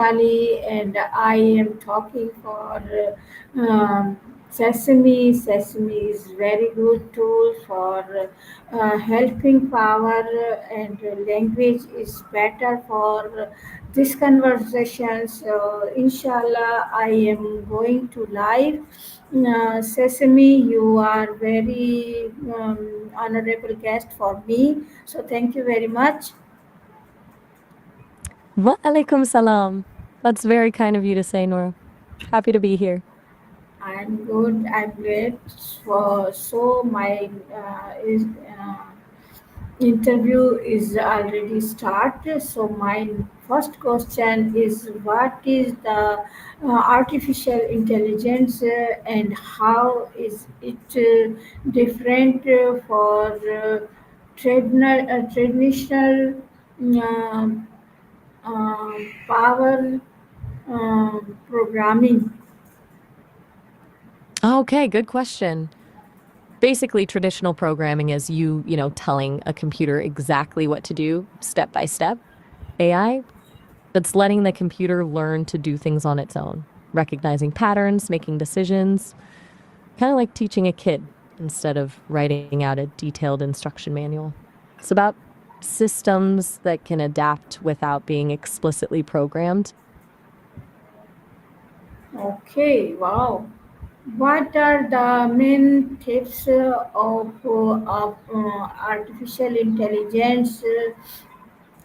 Valley, and I am talking for Sesame. Sesame is very good tool for helping power and language is better for this conversation. So, inshallah, I am going to live. Sesame, you are very honorable guest for me. So, thank you very much. Wa alaikum salam. That's very kind of you to say, Nora. Happy to be here. I'm good. I'm great. So my interview is already started. So my first question is, what is the artificial intelligence and how is it different for traditional um, power programming? Okay, good question. Basically, traditional programming is telling a computer exactly what to do step by step. AI, that's letting the computer learn to do things on its own, recognizing patterns, making decisions, kind of like teaching a kid instead of writing out a detailed instruction manual. It's about systems that can adapt without being explicitly programmed. Okay, wow. What are the main tips of artificial intelligence,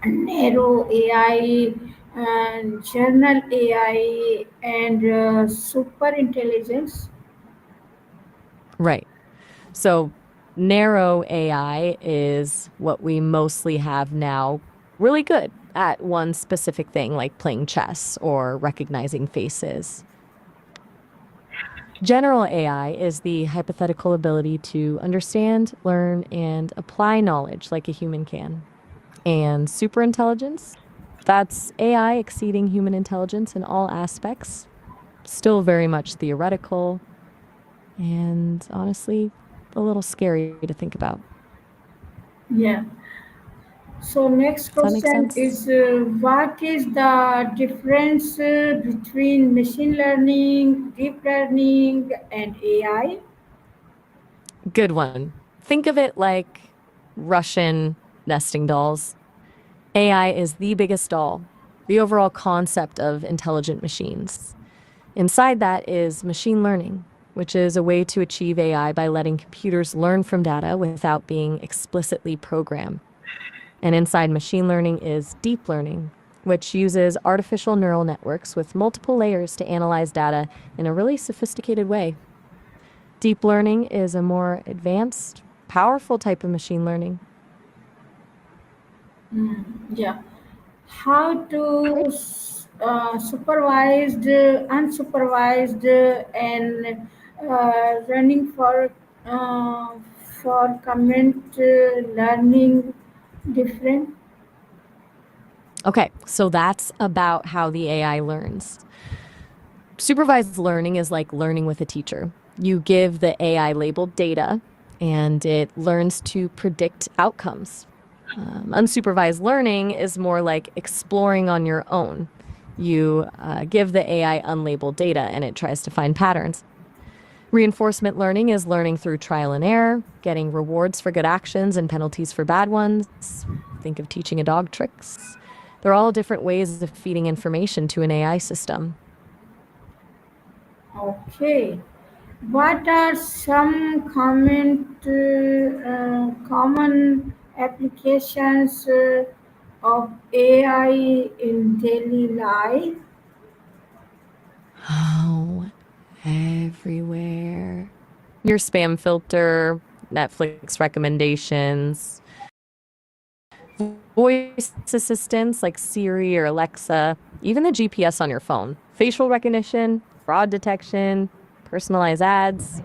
narrow AI, and general AI, and super intelligence? Right. So, narrow AI is what we mostly have now, really good at one specific thing, like playing chess or recognizing faces. General AI is the hypothetical ability to understand, learn, and apply knowledge like a human can. And superintelligence, that's AI exceeding human intelligence in all aspects, still very much theoretical, and honestly, a little scary to think about. Yeah. So next Does that make question sense? is, what is the difference between machine learning, deep learning, and AI? Good one. Think of it like Russian nesting dolls. AI is the biggest doll, the overall concept of intelligent machines. Inside that is machine learning, which is a way to achieve AI by letting computers learn from data without being explicitly programmed. And inside machine learning is deep learning, which uses artificial neural networks with multiple layers to analyze data in a really sophisticated way. Deep learning is a more advanced, powerful type of machine learning. Yeah. How to supervised, unsupervised, and running uh, for comment learning different. Okay, so that's about how the AI learns. Supervised learning is like learning with a teacher. You give the AI labeled data and it learns to predict outcomes. Unsupervised learning is more like exploring on your own. You give the AI unlabeled data and it tries to find patterns. Reinforcement learning is learning through trial and error, getting rewards for good actions and penalties for bad ones. Think of teaching a dog tricks. They're all different ways of feeding information to an AI system. Okay. What are some common applications of AI in daily life? Oh, everywhere. Your spam filter, Netflix recommendations, voice assistants like Siri or Alexa, even the GPS on your phone, facial recognition, fraud detection, personalized ads.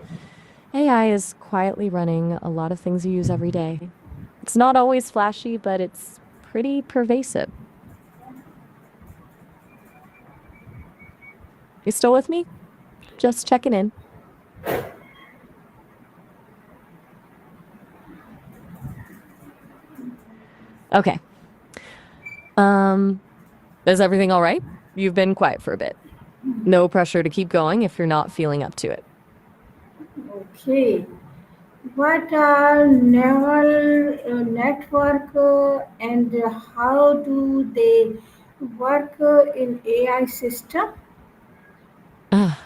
AI is quietly running a lot of things you use every day. It's not always flashy, but it's pretty pervasive. You still with me? Just checking in. Okay. Um, is everything all right? You've been quiet for a bit. No pressure to keep going if you're not feeling up to it. Okay. What are neural network and how do they work in AI system? Ah,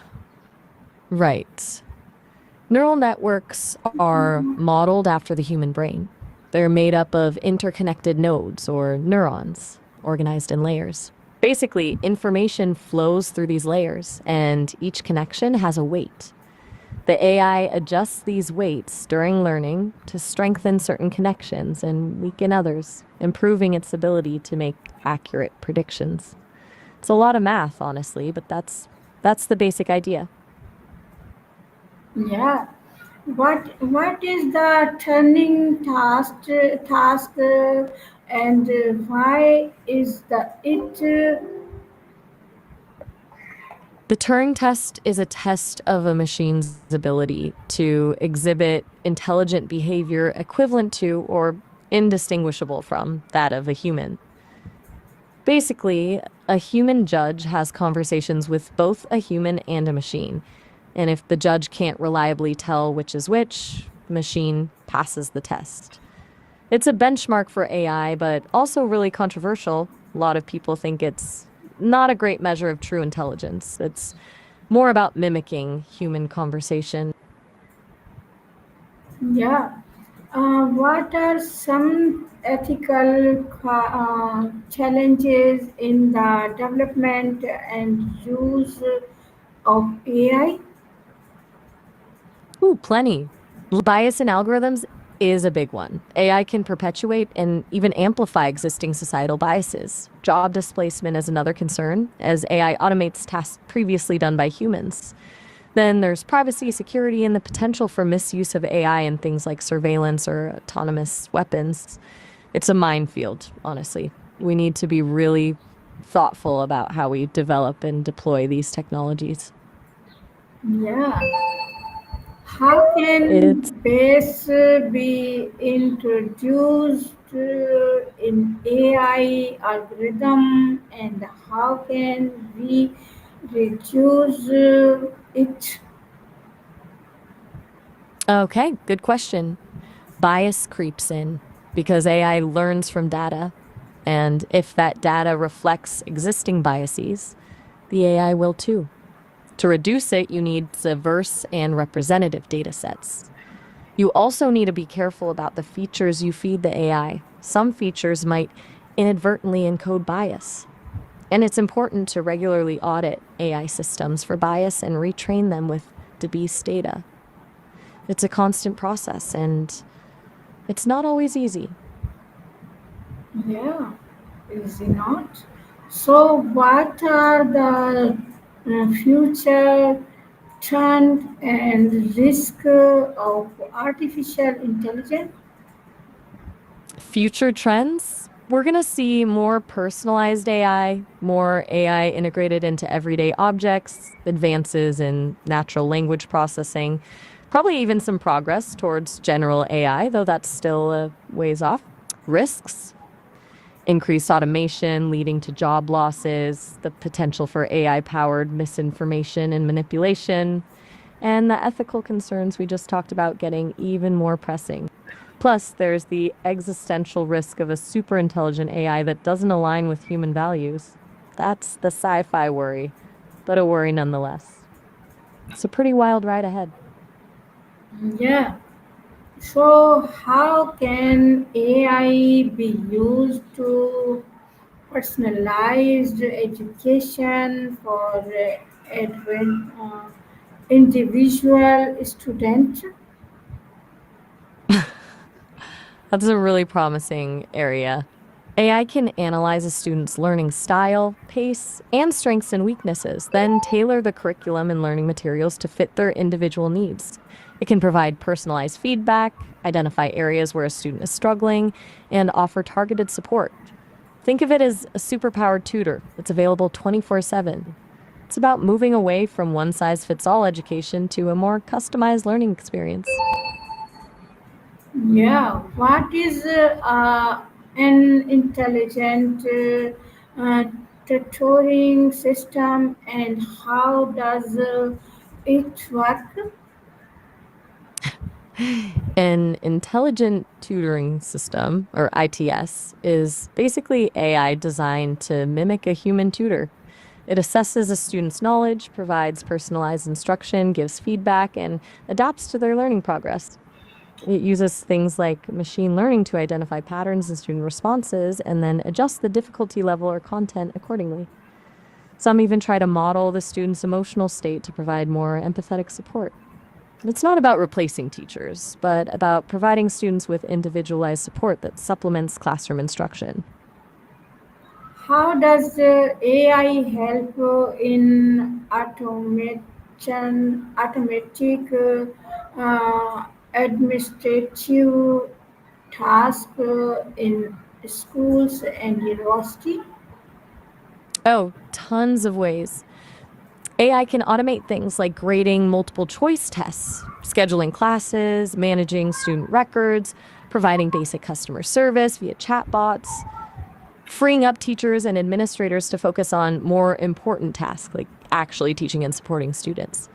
right. Neural networks are modeled after the human brain. They're made up of interconnected nodes or neurons organized in layers. Basically, information flows through these layers, and each connection has a weight. The AI adjusts these weights during learning to strengthen certain connections and weaken others, improving its ability to make accurate predictions. It's a lot of math, honestly, but that's the basic idea. Yeah. What is the turning task and why is the it The Turing test is a test of a machine's ability to exhibit intelligent behavior equivalent to or indistinguishable from that of a human. Basically, a human judge has conversations with both a human and a machine. And if the judge can't reliably tell which is which, the machine passes the test. It's a benchmark for AI, but also really controversial. A lot of people think it's not a great measure of true intelligence. It's more about mimicking human conversation. yeah. What are some ethical challenges in the development and use of AI? Ooh, plenty. Bias in algorithms is a big one. AI can perpetuate and even amplify existing societal biases. Job displacement is another concern, as AI automates tasks previously done by humans. Then there's privacy, security, and the potential for misuse of AI in things like surveillance or autonomous weapons. It's a minefield, honestly. We need to be really thoughtful about how we develop and deploy these technologies. Yeah. How can It's base be introduced in AI algorithm and how can we reduce it? okay, good question. Bias creeps in because AI learns from data. And if that data reflects existing biases, the AI will too. To reduce it, you need diverse and representative data sets. You also need to be careful about the features you feed the AI. Some features might inadvertently encode bias. And it's important to regularly audit AI systems for bias and retrain them with DeBeast data. It's a constant process and it's not always easy. Yeah, is it not? So, what are the future trend and risk of artificial intelligence? Future trends, we're going to see more personalized AI, more AI integrated into everyday objects, advances in natural language processing, probably even some progress towards general AI, though that's still a ways off. Risks, increased automation leading to job losses, the potential for AI powered misinformation and manipulation, and the ethical concerns we just talked about getting even more pressing. Plus, there's the existential risk of a super intelligent AI that doesn't align with human values. That's the sci fi worry, but a worry nonetheless. It's a pretty wild ride ahead. Yeah. So, how can AI be used to personalized education for individual student? That's a really promising area. AI can analyze a student's learning style, pace, and strengths and weaknesses, then tailor the curriculum and learning materials to fit their individual needs. It can provide personalized feedback, identify areas where a student is struggling, and offer targeted support. Think of it as a superpowered tutor that's available 24/7. It's about moving away from one size fits all education to a more customized learning experience. Yeah. What is an intelligent tutoring system and how does it work? An intelligent tutoring system, or ITS, is basically AI designed to mimic a human tutor. It assesses a student's knowledge, provides personalized instruction, gives feedback, and adapts to their learning progress. It uses things like machine learning to identify patterns in student responses and then adjust the difficulty level or content accordingly. Some even try to model the student's emotional state to provide more empathetic support. It's not about replacing teachers, but about providing students with individualized support that supplements classroom instruction. How does AI help in automatic administrative tasks in schools and university? Oh, tons of ways. AI can automate things like grading multiple choice tests, scheduling classes, managing student records, providing basic customer service via chatbots, freeing up teachers and administrators to focus on more important tasks like actually teaching and supporting students.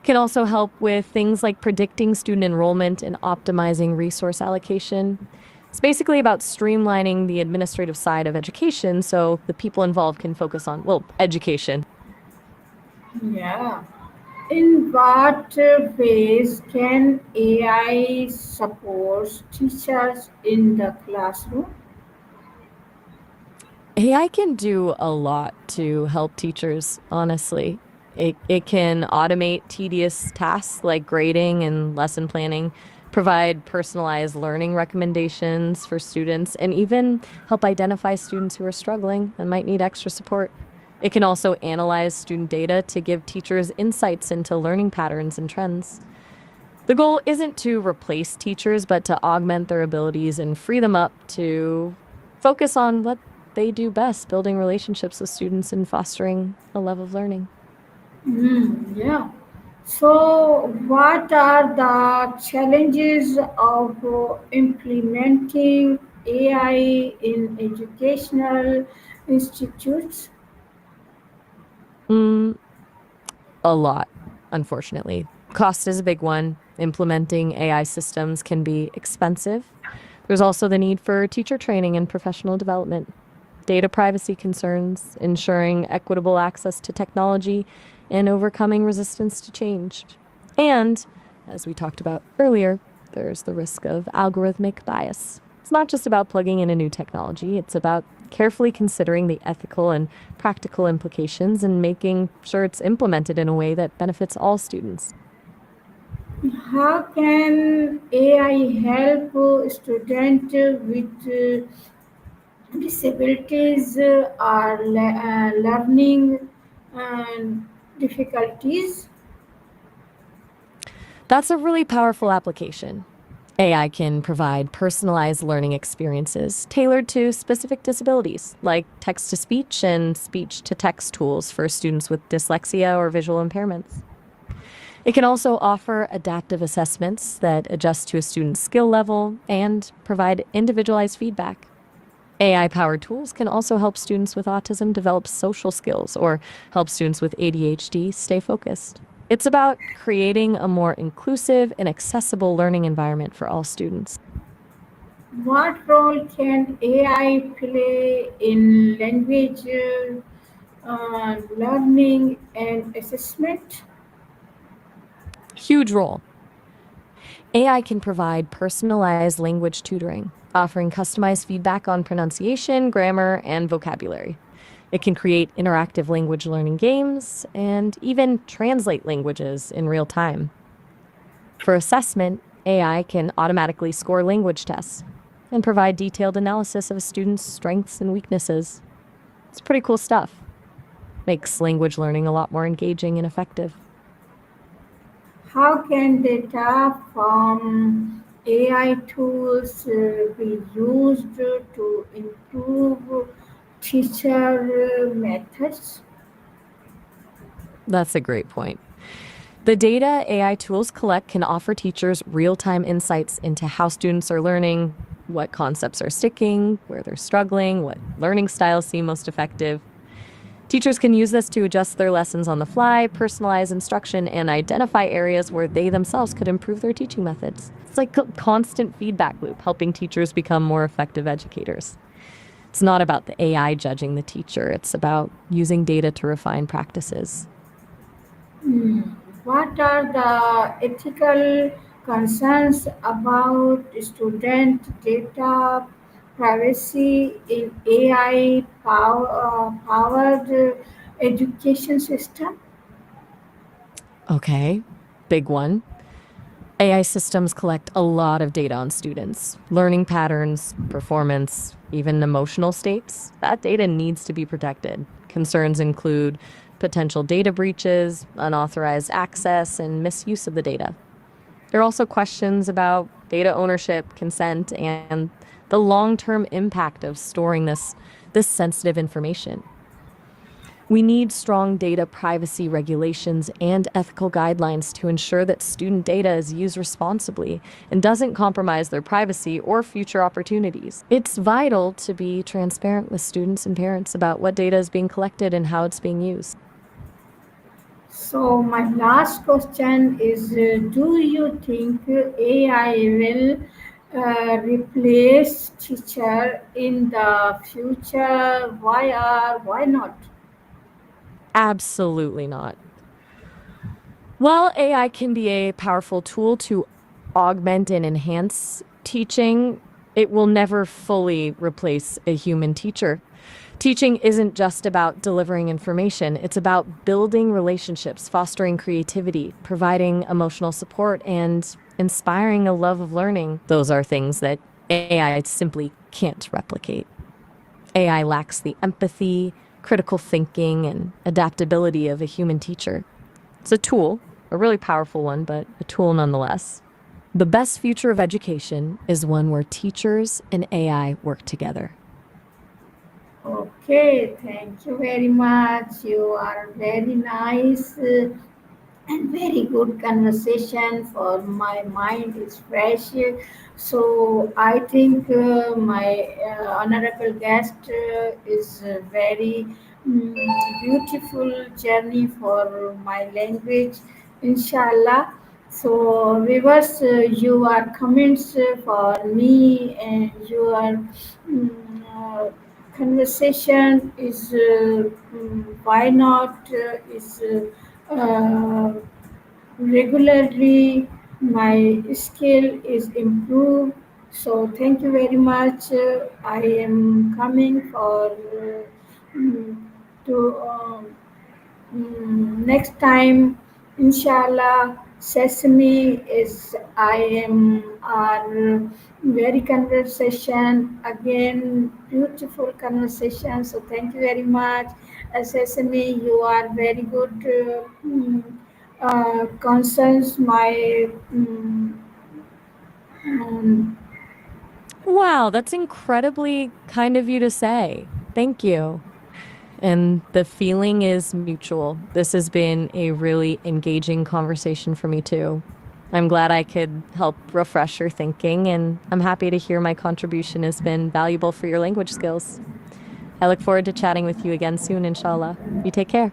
Can also help with things like predicting student enrollment and optimizing resource allocation. It's basically about streamlining the administrative side of education so the people involved can focus on, well, education. Yeah. In what ways can AI support teachers in the classroom? AI can do a lot to help teachers, honestly. It can automate tedious tasks like grading and lesson planning, provide personalized learning recommendations for students, and even help identify students who are struggling and might need extra support. It can also analyze student data to give teachers insights into learning patterns and trends. The goal isn't to replace teachers, but to augment their abilities and free them up to focus on what they do best, building relationships with students and fostering a love of learning. Yeah. So, what are the challenges of implementing AI in educational institutes? Mm, a lot, unfortunately. Cost is a big one. Implementing AI systems can be expensive. There's also the need for teacher training and professional development, data privacy concerns, ensuring equitable access to technology, and overcoming resistance to change. And, as we talked about earlier, there's the risk of algorithmic bias. It's not just about plugging in a new technology, it's about carefully considering the ethical and practical implications and making sure it's implemented in a way that benefits all students. How can AI help students with disabilities or learning difficulties? That's a really powerful application. AI can provide personalized learning experiences tailored to specific disabilities, like text to speech and speech to text tools for students with dyslexia or visual impairments. It can also offer adaptive assessments that adjust to a student's skill level and provide individualized feedback. AI powered tools can also help students with autism develop social skills or help students with ADHD stay focused. It's about creating a more inclusive and accessible learning environment for all students. What role can AI play in language learning and assessment? Huge role. AI can provide personalized language tutoring, offering customized feedback on pronunciation, grammar, and vocabulary. It can create interactive language learning games and even translate languages in real time. For assessment, AI can automatically score language tests and provide detailed analysis of a student's strengths and weaknesses. It's pretty cool stuff. Makes language learning a lot more engaging and effective. How can data from AI tools be used to improve teacher methods? That's a great point. The data AI tools collect can offer teachers real time insights into how students are learning, what concepts are sticking, where they're struggling, what learning styles seem most effective. Teachers can use this to adjust their lessons on the fly, personalize instruction, and identify areas where they themselves could improve their teaching methods. It's like a constant feedback loop, helping teachers become more effective educators. It's not about the AI judging the teacher, it's about using data to refine practices. What are the ethical concerns about student data privacy in AI powered education system? Okay, big one. AI systems collect a lot of data on students, learning patterns, performance, even emotional states. That data needs to be protected. Concerns include potential data breaches, unauthorized access, and misuse of the data. There are also questions about data ownership, consent, and the long-term impact of storing this sensitive information. We need strong data privacy regulations and ethical guidelines to ensure that student data is used responsibly and doesn't compromise their privacy or future opportunities. It's vital to be transparent with students and parents about what data is being collected and how it's being used. So my last question is: do you think AI will replace teacher in the future? Why or why not? Absolutely not. While AI can be a powerful tool to augment and enhance teaching, it will never fully replace a human teacher. Teaching isn't just about delivering information, it's about building relationships, fostering creativity, providing emotional support, and inspiring a love of learning. Those are things that AI simply can't replicate. AI lacks the empathy, critical thinking, and adaptability of a human teacher. It's a tool, a really powerful one, but a tool nonetheless. The best future of education is one where teachers and AI work together. Okay, thank you very much. You are very nice. And very good conversation for my mind is fresh. So I think my honorable guest is a very beautiful journey for my language, inshallah. So viewers, your comments for me and your conversation is why not is regularly my skill is improved. So thank you very much. I am coming for to next time, inshallah. Sesame is I am our very conversation again, beautiful conversation. So thank you very much. Sesame, you are very good. Concerns my um, Wow, that's incredibly kind of you to say. Thank you. And the feeling is mutual. This has been a really engaging conversation for me, too. I'm glad I could help refresh your thinking, and I'm happy to hear my contribution has been valuable for your language skills. I look forward to chatting with you again soon, inshallah. You take care.